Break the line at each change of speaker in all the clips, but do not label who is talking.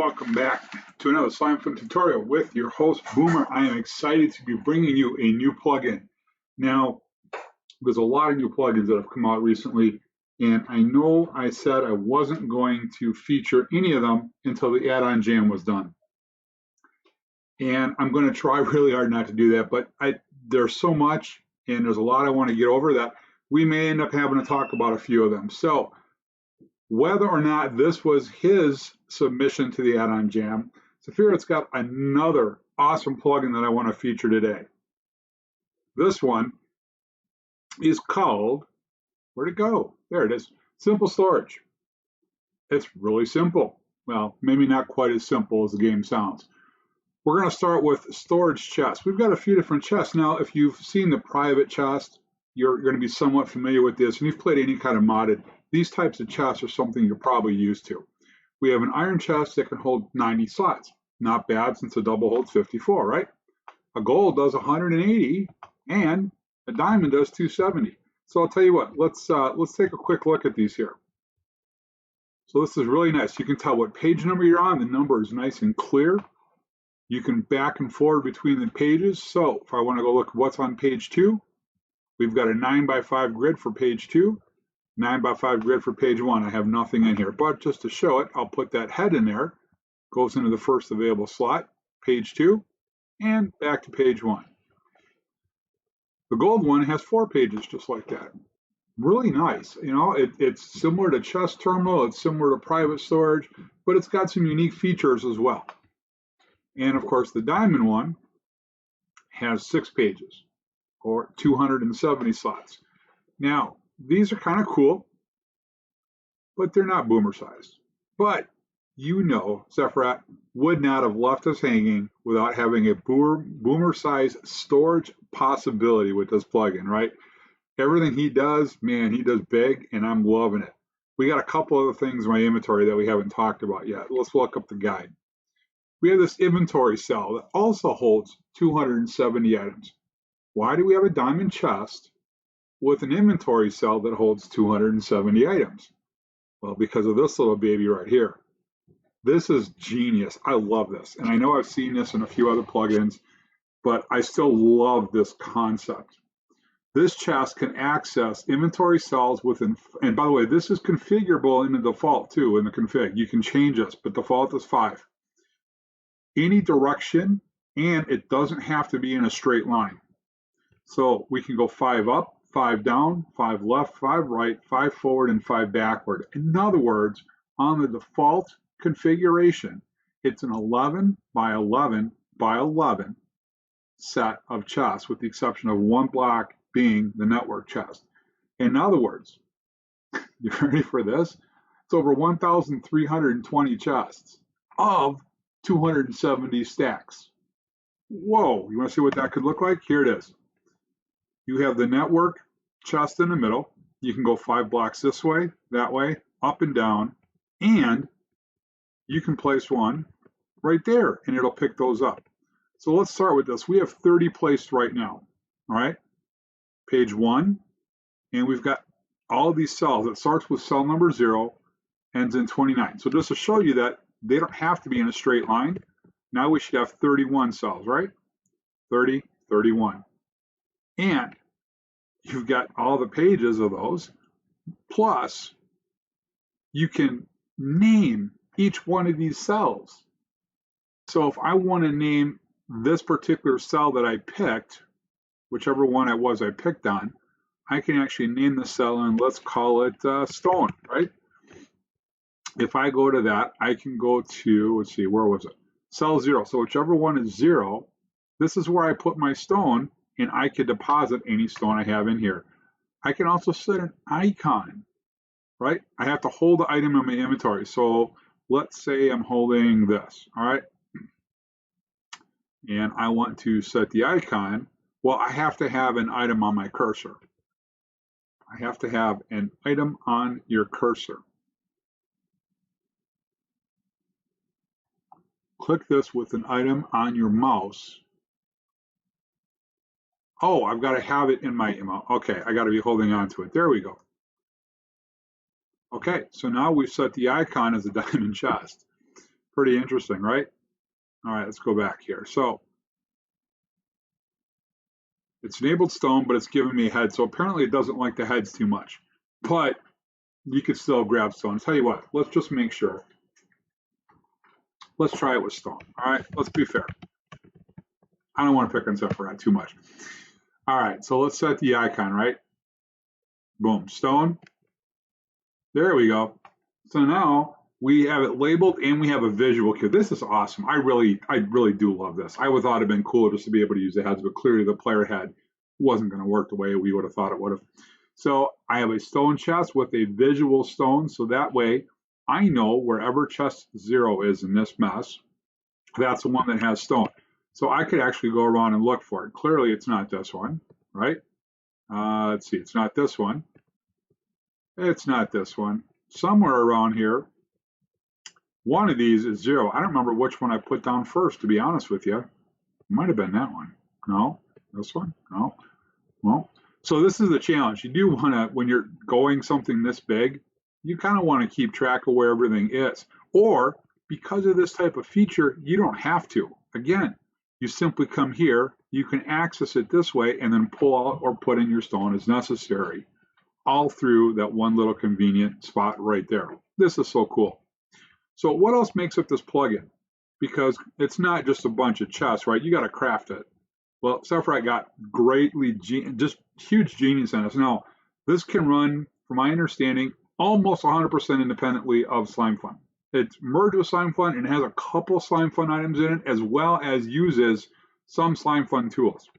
welcome back to another Slimefun tutorial with your host Boomer. I am excited to be bringing you a new plugin. Now, there's a lot of new plugins that have come out recently, and I know I said I wasn't going to feature any of them until the Addon Jam was done. And I'm going to try really hard not to do that, but there's so much, and there's a lot I want to get over that we may end up having to talk about a few of them. So, whether or not this was his submission to the Addon Jam, Safirat's got another awesome plugin that I want to feature today. This one is called, where'd it go? There it is, Simple Storage. It's really simple. Well, maybe not quite as simple as the game sounds. We're going to start with storage chests. We've got a few different chests. Now, if you've seen the private chest, you're going to be somewhat familiar with this, and you've played any kind of modded. These types of chests are something you're probably used to. We have an iron chest that can hold 90 slots. Not bad since a double holds 54, right? A gold does 180, and a diamond does 270. So I'll tell you what, let's take a quick look at these here. So this is really nice. You can tell what page number you're on. The number is nice and clear. You can back and forward between the pages. So if I want to go look at what's on page 2, we've got a 9x5 grid for page 2. 9x5 grid for page 1. I have nothing in here, but just to show it, I'll put that head in there. Goes into the first available slot, page 2, and back to page 1. The gold one has 4 pages just like that. Really nice. You know, it's similar to chest terminal, it's similar to private storage, but it's got some unique features as well. And of course, the diamond one has 6 pages, or 270 slots. Now, these are kind of cool, but they're not boomer sized. But you know, Sephirat would not have left us hanging without having a boomer sized storage possibility with this plugin, right? Everything he does, man, he does big, and I'm loving it. We got a couple other things in my inventory that we haven't talked about yet. Let's look up the guide. We have this inventory cell that also holds 270 items. Why do we have a diamond chest with an inventory cell that holds 270 items? Well, because of this little baby right here. This is genius. I love this. And I know I've seen this in a few other plugins, but I still love this concept. This chest can access inventory cells within, and by the way, this is configurable in the default too, in the config. You can change this, but default is 5. Any direction, and it doesn't have to be in a straight line. So we can go 5 up, 5 down, 5 left, 5 right, 5 forward, and 5 backward. In other words, on the default configuration, it's an 11 by 11 by 11 set of chests, with the exception of one block being the network chest. In other words, you ready for this? It's over 1,320 chests of 270 stacks. Whoa, you want to see what that could look like? Here it is. You have the network chest in the middle. You can go 5 blocks this way, that way, up and down, and you can place one right there, and it'll pick those up. So let's start with this. We have 30 placed right now, all right? Page 1, and we've got all these cells. It starts with cell number 0, ends in 29. So just to show you that they don't have to be in a straight line, now we should have 31 cells, right? 30, 31. And you've got all the pages of those, plus you can name each one of these cells. So if I want to name this particular cell that I picked, whichever one it was I picked on, I can actually name the cell, and let's call it stone, right? If I go to that, I can go to, let's see, where was it? Cell 0. So whichever one is 0, this is where I put my stone, and I could deposit any stone I have in here. I can also set an icon, right? I have to hold the item in my inventory. So let's say I'm holding this, all right? And I want to set the icon. Well, I have to have an item on my cursor. I have to have an item on your cursor. Click this with an item on your mouse. Oh, I've got to have it in my email. Okay, I got to be holding on to it. There we go. Okay, so now we've set the icon as a diamond chest. Pretty interesting, right? All right, let's go back here. So it's enabled stone, but it's giving me a head. So apparently it doesn't like the heads too much. But you could still grab stone. Tell you what, let's just make sure. Let's try it with stone. All right, let's be fair. I don't want to pick on Sephiroth too much. All right, so let's set the icon, right? Boom, stone. There we go. So now we have it labeled and we have a visual cue. This is awesome. I really do love this. I would thought it'd been cooler just to be able to use the heads, but clearly the player head wasn't going to work the way we would have thought it would have. So I have a stone chest with a visual stone, so that way I know wherever chest 0 is in this mess, that's the one that has stone. So I could actually go around and look for it. Clearly it's not this one, right? Let's see, it's not this one. It's not this one. Somewhere around here, one of these is 0. I don't remember which one I put down first, to be honest with you. It might have been that one. No, this one? No. Well, so this is the challenge. You do want to, when you're going something this big, you kind of want to keep track of where everything is. Or, because of this type of feature, you don't have to. Again, you simply come here, you can access it this way, and then pull out or put in your stone as necessary, all through that one little convenient spot right there. This is so cool. So what else makes up this plugin? Because it's not just a bunch of chests, right? You got to craft it. Well, Sephiroth got just huge genius on this. Now, this can run, from my understanding, almost 100% independently of Slimefun. It's merged with Slimefun and has a couple Slimefun items in it, as well as uses some Slimefun tools.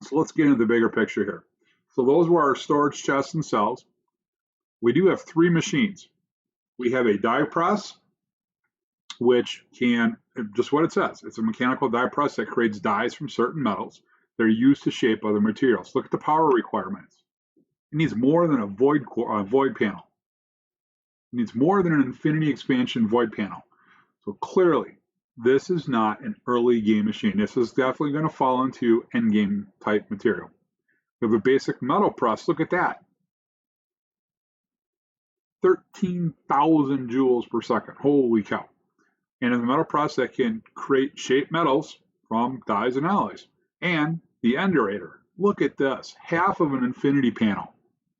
So let's get into the bigger picture here. So those were our storage chests and cells. We do have 3 machines. We have a die press, which can, just what it says, it's a mechanical die press that creates dies from certain metals that are used to shape other materials. Look at the power requirements. It needs more than a void panel. It needs more than an infinity expansion void panel. So clearly, this is not an early game machine. This is definitely going to fall into end game type material. We have a basic metal press. Look at that. 13,000 joules per second. Holy cow. And in the metal press that can create shaped metals from dies and alloys. And the endurator. Look at this. Half of an infinity panel.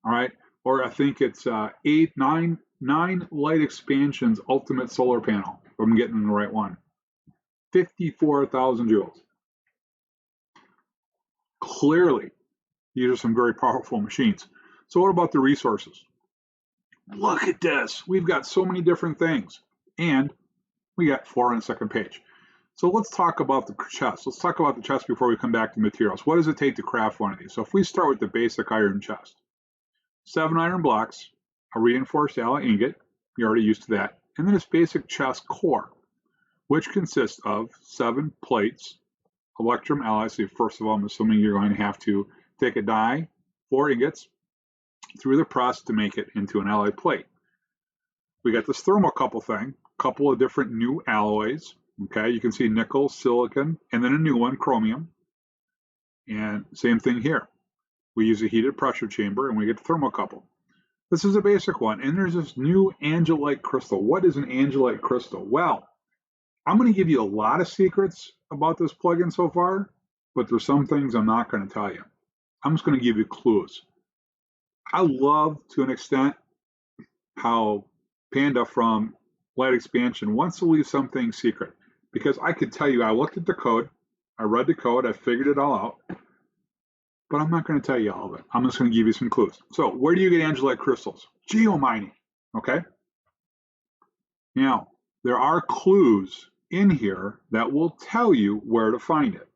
All right. Or I think it's 9 light expansions ultimate solar panel. If I'm getting the right one. 54,000 joules. Clearly, these are some very powerful machines. So what about the resources? Look at this. We've got so many different things. And we got 4 on the second page. So let's talk about the chest. Let's talk about the chest before we come back to materials. What does it take to craft one of these? So if we start with the basic iron chest, 7 iron blocks, a reinforced alloy ingot, you're already used to that, and then this basic chest core, which consists of 7 plates, electrum alloys. So first of all, I'm assuming you're going to have to take a die, 4 ingots, through the press to make it into an alloy plate. We got this thermocouple thing, a couple of different new alloys. Okay, you can see nickel, silicon, and then a new one, chromium. And same thing here. We use a heated pressure chamber and we get the thermocouple. This is a basic one. And there's this new Angelite Crystal. What is an Angelite Crystal? Well, I'm going to give you a lot of secrets about this plugin so far, but there's some things I'm not going to tell you. I'm just going to give you clues. I love, to an extent, how Panda from Light Expansion wants to leave something secret. Because I could tell you, I looked at the code, I read the code, I figured it all out, but I'm not going to tell you all of it. I'm just going to give you some clues. So where do you get Angelite crystals? Geomining, okay? Now, there are clues in here that will tell you where to find it.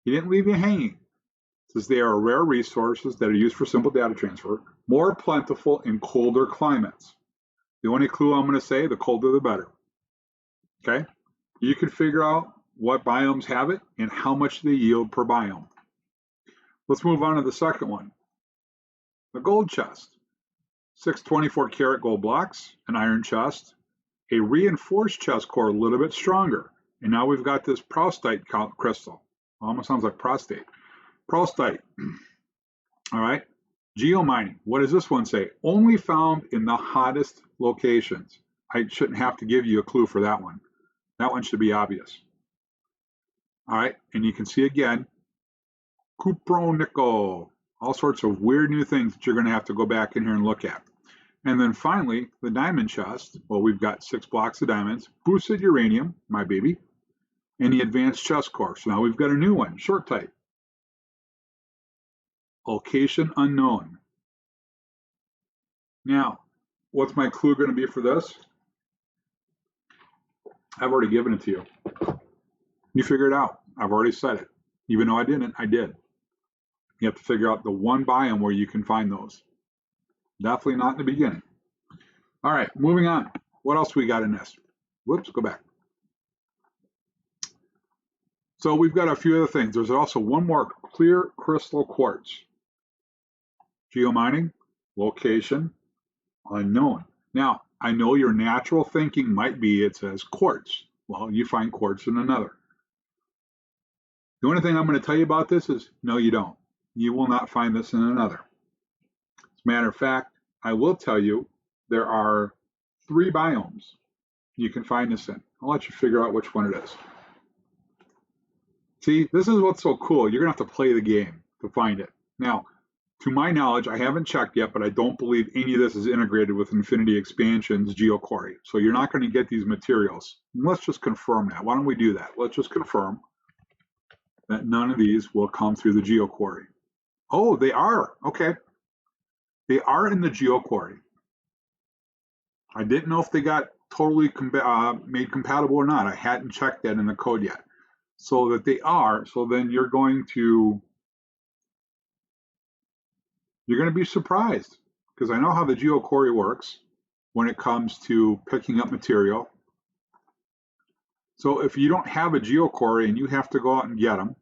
He didn't leave you hanging. It says they are rare resources that are used for simple data transfer, more plentiful in colder climates. The only clue I'm going to say, the colder the better, okay? You can figure out what biomes have it and how much they yield per biome. Let's move on to the second one. The gold chest. 6 24-karat gold blocks, an iron chest, a reinforced chest core a little bit stronger. And now we've got this proustite crystal. Almost sounds like prostate. Proustite. All right. Geomining. What does this one say? Only found in the hottest locations. I shouldn't have to give you a clue for that one. That one should be obvious. All right, and you can see again, cupronickel, all sorts of weird new things that you're going to have to go back in here and look at. And then finally, the diamond chest. Well, we've got 6 blocks of diamonds, boosted uranium, my baby, and the advanced chest core. So now we've got a new one, short type. Location unknown. Now, what's my clue going to be for this? I've already given it to you. You figure it out. I've already said it. Even though I didn't, I did. You have to figure out the one biome where you can find those. Definitely not in the beginning. All right, moving on. What else we got in this? Whoops, go back. So we've got a few other things. There's also one more, clear crystal quartz. Geomining, location, unknown. Now, I know your natural thinking might be it says quartz. Well, you find quartz in another. The only thing I'm going to tell you about this is no, you don't. You will not find this in another. As a matter of fact, I will tell you there are 3 biomes you can find this in. I'll let you figure out which one it is. See, this is what's so cool. You're going to have to play the game to find it. Now, to my knowledge, I haven't checked yet, but I don't believe any of this is integrated with Infinity Expansion's GeoQuery. So you're not going to get these materials. Let's just confirm that. Why don't we do that? Let's just confirm that none of these will come through the GeoQuery. Oh, they are. Okay. They are in the GeoQuery. I didn't know if they got totally made compatible or not. I hadn't checked that in the code yet. So that they are. So then you're going to be surprised, because I know how the GeoQuery works when it comes to picking up material. So if you don't have a GeoQuery and you have to go out and get them,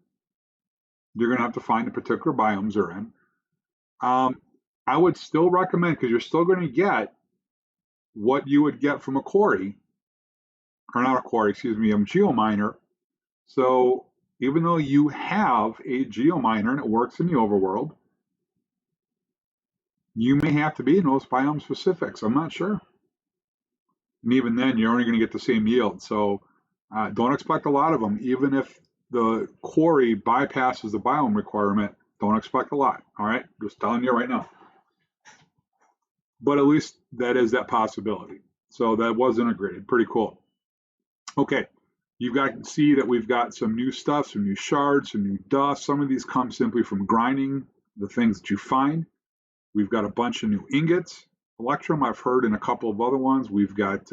you're going to have to find the particular biomes they're in. I would still recommend, because you're still going to get what you would get from a quarry, or not a quarry, excuse me, a geominer. So even though you have a geominer and it works in the overworld, you may have to be in those biome specifics. I'm not sure. And even then, you're only going to get the same yield. So don't expect a lot of them. Even if the quarry bypasses the biome requirement, don't expect a lot. All right? Just telling you right now. But at least that is that possibility. So that was integrated. Pretty cool. Okay. You've got to see that we've got some new stuff, some new shards, some new dust. Some of these come simply from grinding the things that you find. We've got a bunch of new ingots. Electrum, I've heard in a couple of other ones. We've got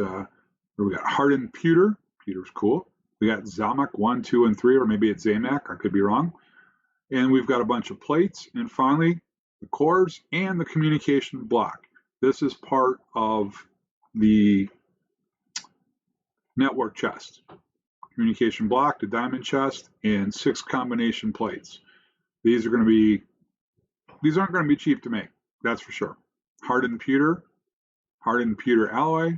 hardened pewter. Pewter's cool. We got Zamak 1, 2, and 3, or maybe it's Zamak. I could be wrong. And we've got a bunch of plates. And finally, the cores and the communication block. This is part of the network chest. Communication block, the diamond chest, and 6 combination plates. These aren't going to be cheap to make. That's for sure. Hardened pewter alloy,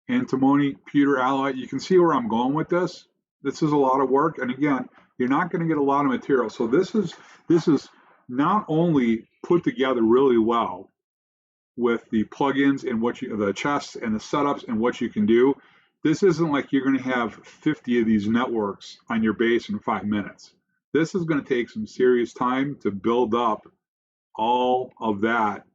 antimony pewter alloy. You can see where I'm going with this. This is a lot of work, and again, you're not going to get a lot of material. So this is not only put together really well with the plugins and the chests and the setups and what you can do. This isn't like you're going to have 50 of these networks on your base in 5 minutes. This is going to take some serious time to build up all of that.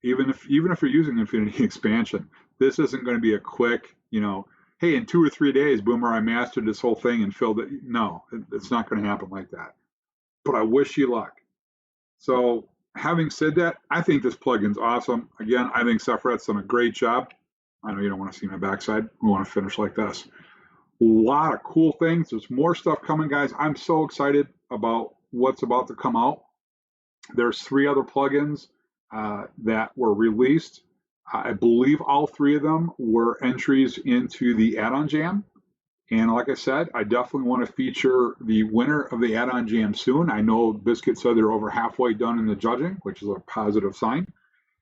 Even if you're using Infinity Expansion, this isn't going to be a quick, hey, in 2 or 3 days, Boomer, I mastered this whole thing and filled it. No, it's not going to happen like that. But I wish you luck. So having said that, I think this plugin's awesome. Again, I think Sephiroth's done a great job. I know you don't want to see my backside. We want to finish like this. A lot of cool things. There's more stuff coming, guys. I'm so excited about what's about to come out. There's 3 other plugins that were released. I believe all 3 of them were entries into the Addon Jam. And like I said, I definitely want to feature the winner of the Addon Jam soon. I know Biscuit said they're over halfway done in the judging, which is a positive sign.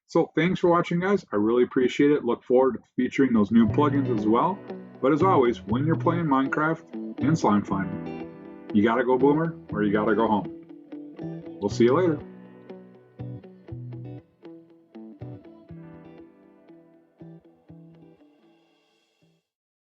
So thanks for watching, guys. I really appreciate it. Look forward to featuring those new plugins as well. But as always, when you're playing Minecraft and Slimefun, you got to go Boomer or you got to go home. We'll see you later.